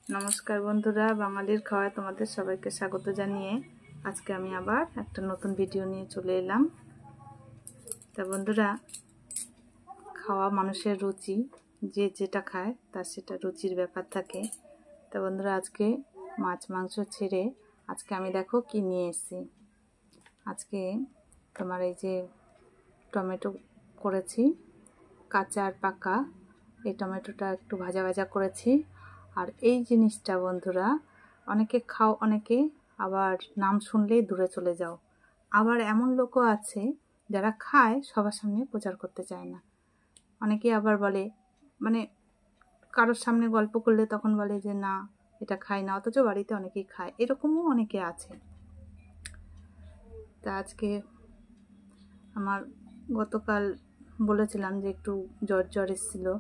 নমস্কার বন্ধুরা, বাঙালির খাওয়ায় তোমাদের সবাইকে স্বাগত জানিয়ে আজকে আমি আবার একটা নতুন ভিডিও নিয়ে চলে এলাম। তা বন্ধুরা, খাওয়া মানুষের রুচি, যে যেটা খায় তার সেটা রুচির ব্যাপার থাকে। তা বন্ধুরা, আজকে মাছ মাংস ছেড়ে আজকে আমি দেখো কি নিয়ে এসেছি। আজকে তোমার এই যে টমেটো করেছি, কাঁচা আর পাকা, এই টমেটোটা একটু ভাজা ভাজা করেছি। আর এই জিনিসটা বন্ধুরা, অনেকে খাও, অনেকে আবার নাম শুনলেই দূরে চলে যাও। আবার এমন লোকও আছে যারা খায়, সবার সামনে প্রচার করতে চায় না। অনেকে আবার বলে, মানে কারোর সামনে গল্প করলে তখন বলে যে না, এটা খাই না, অথচ বাড়িতে অনেকেই খায়। এরকমও অনেকে আছে। তা আজকে আমার গতকাল বলেছিলাম যে একটু জ্বর এসেছিলো।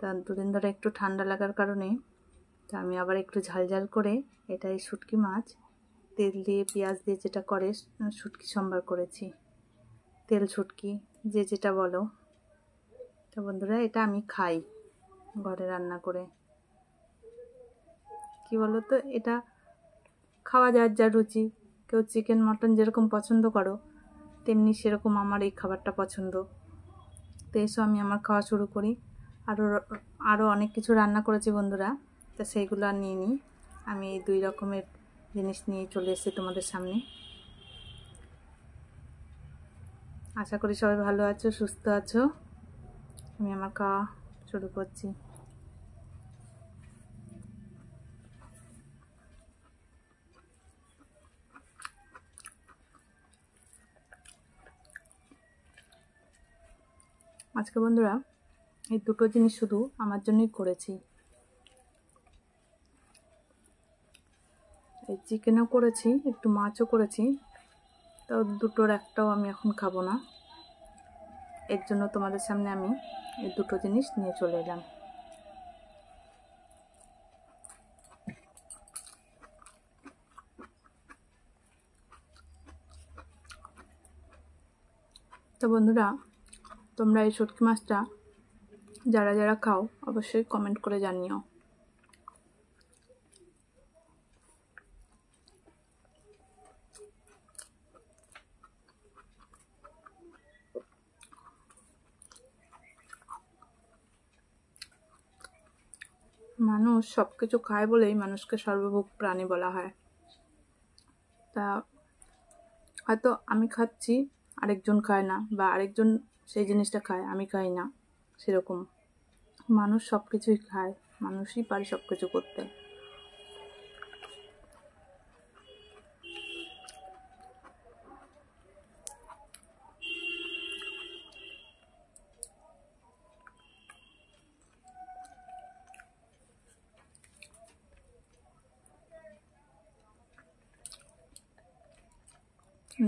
তা দুদিন ধরে একটু ঠান্ডা লাগার কারণে তা আমি আবার একটু ঝাল করে এটাই শুটকি মাছ তেল দিয়ে পেঁয়াজ দিয়ে যেটা করে শুটকি সম্বার করেছি, তেল শুটকি যে যেটা বলো। তা বন্ধুরা, এটা আমি খাই ঘরে রান্না করে। কি বলো তো, এটা খাওয়া যার যার রুচি। কেউ চিকেন মটন যেরকম পছন্দ করো, তেমনি সেরকম আমার এই খাবারটা পছন্দ। তো এসো আমি আমার খাওয়া শুরু করি। আরও অনেক কিছু রান্না করেছি বন্ধুরা, তা সেইগুলো আর নিয়ে নিই। আমি এই 2 রকমের জিনিস নিয়ে চলে এসেছি তোমাদের সামনে। আশা করি সবাই ভালো আছো, সুস্থ আছো। আমি আমার খাওয়া শুরু করছি। আজকে বন্ধুরা, এই 2টো জিনিস শুধু আমার জন্যই করেছি। এই চিকেনও করেছি, একটু মাছও করেছি। তো 2টোর একটাও আমি এখন খাবো না। এর জন্য তোমাদের সামনে আমি এই 2টো জিনিস নিয়ে চলে এলাম। তো বন্ধুরা, তোমরা এই শুটকি মাছটা যারা যারা খাও অবশ্যই কমেন্ট করে জানিও। মানুষ সব কিছু খায় বলেই মানুষকে সর্বভোগ প্রাণী বলা হয়। তা হয়তো আমি খাচ্ছি, আরেকজন খায় না, বা আরেকজন সেই জিনিসটা খায়, আমি খাই না, সেরকম মানুষ সব কিছুই খায়, মানুষই পারে সব কিছু করতে।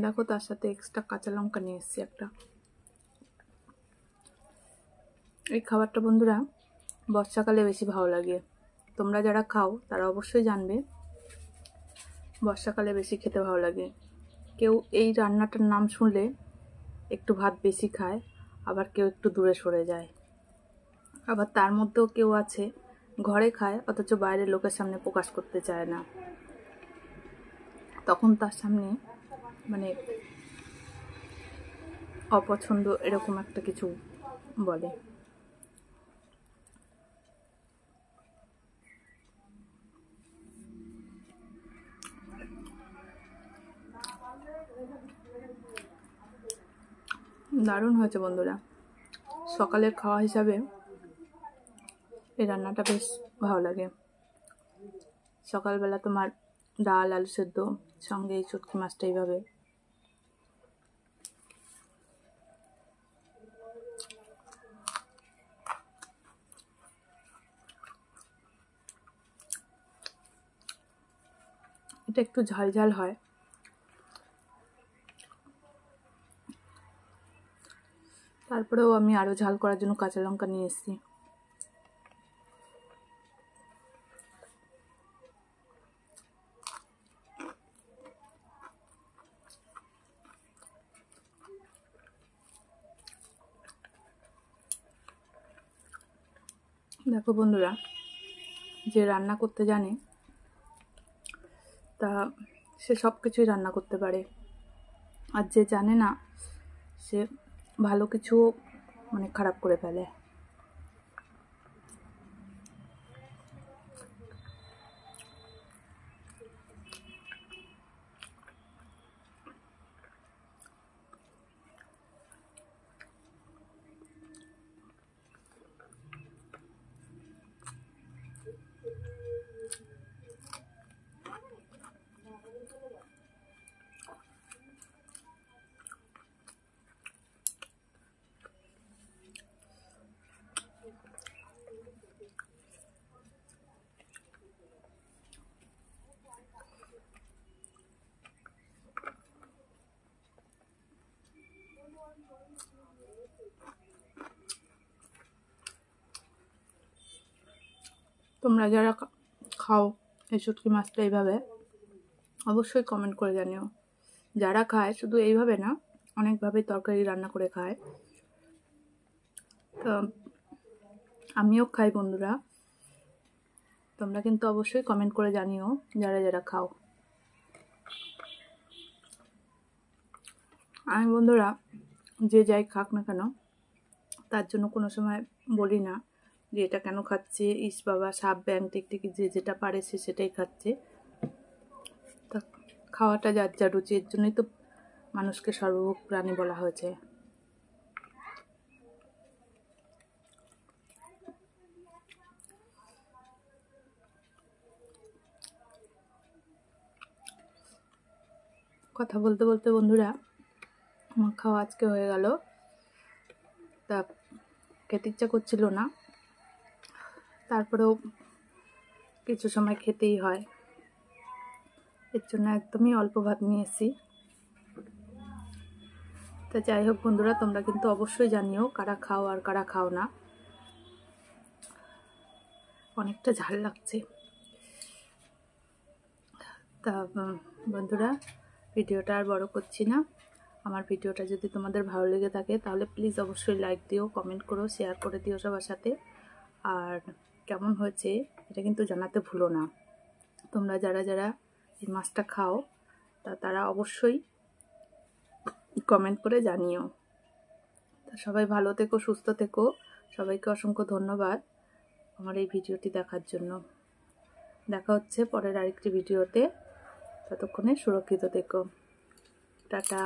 দেখো, তার সাথে এক্সট্রা কাঁচা লঙ্কা নিয়ে এসেছি একটা। এই খাবারটা বন্ধুরা বর্ষাকালে বেশি ভালো লাগে। তোমরা যারা খাও তারা অবশ্যই জানবে, বর্ষাকালে বেশি খেতে ভালো লাগে। কেউ এই রান্নাটার নাম শুনলে একটু ভাত বেশি খায়, আবার কেউ একটু দূরে সরে যায়। আবার তার মধ্যেও কেউ আছে ঘরে খায় অথচ বাইরের লোকের সামনে প্রকাশ করতে চায় না। তখন তার সামনে মানে অপছন্দ এরকম একটা কিছু বলে। দারুণ হয়েছে বন্ধুরা। সকালের খাওয়া হিসাবে এই রান্নাটা বেশ ভালো লাগে। সকালবেলা তোমার ডাল আলু সেদ্ধ, সঙ্গে এই শুটকি মাছটা এইভাবে। এটা একটু ঝাল ঝাল হয়। তারপরেও আমি আরও ঝাল করার জন্য কাঁচা লঙ্কা নিয়ে এসেছি। দেখো বন্ধুরা, যে রান্না করতে জানে তা সে সব কিছুই রান্না করতে পারে, আর যে জানে না সে ভালো কিছু মানে খারাপ করে ফেলে। তোমরা যারা খাও এই শুটকি মাছটা এইভাবে অবশ্যই কমেন্ট করে জানিও। যারা খায় শুধু এইভাবে না, অনেকভাবে তরকারি রান্না করে খায়। তো আমিও খাই বন্ধুরা, তোমরা কিন্তু অবশ্যই কমেন্ট করে জানিও যারা যারা খাও। আমি বন্ধুরা যে যাই খাক না কেন তার জন্য কোনো সময় বলি না যে এটা কেন খাচ্ছে, ইস বাবা সাপ ব্যাং টিকটিকি যে যেটা পারে সে সেটাই খাচ্ছে। তা খাওয়াটা যার যার রুচি, এর জন্যই তো মানুষকে সর্বভোগ প্রাণী বলা হয়েছে। কথা বলতে বলতে বন্ধুরা আমার খাওয়া আজকে হয়ে গেল। তা খেতে ইচ্ছা করছিল না, তারপরেও কিছু সময় খেতেই হয়, এর জন্য একদমই অল্প ভাত নিয়েছি। তা যাই হোক বন্ধুরা, তোমরা কিন্তু অবশ্যই জানিও কারা খাও আর কারা খাও না। অনেকটা ঝাল লাগছে। তা বন্ধুরা ভিডিওটা আর বড় করছি না। আমার ভিডিওটা যদি তোমাদের ভালো লেগে থাকে তাহলে প্লিজ অবশ্যই লাইক দিও, কমেন্ট করো, শেয়ার করে দিও সবার সাথে। আর কেমন হয়েছে এটা কিন্তু জানাতে ভুলো না। তোমরা যারা যারা এই মাছটা খাও তারা অবশ্যই কমেন্ট করে জানিও। তা সবাই ভালো থেকো, সুস্থ থেকো। সবাইকে অসংখ্য ধন্যবাদ আমার এই ভিডিওটি দেখার জন্য। দেখা হচ্ছে পরের আরেকটি ভিডিওতে, ততক্ষণে সুরক্ষিত থেকো। টাটা।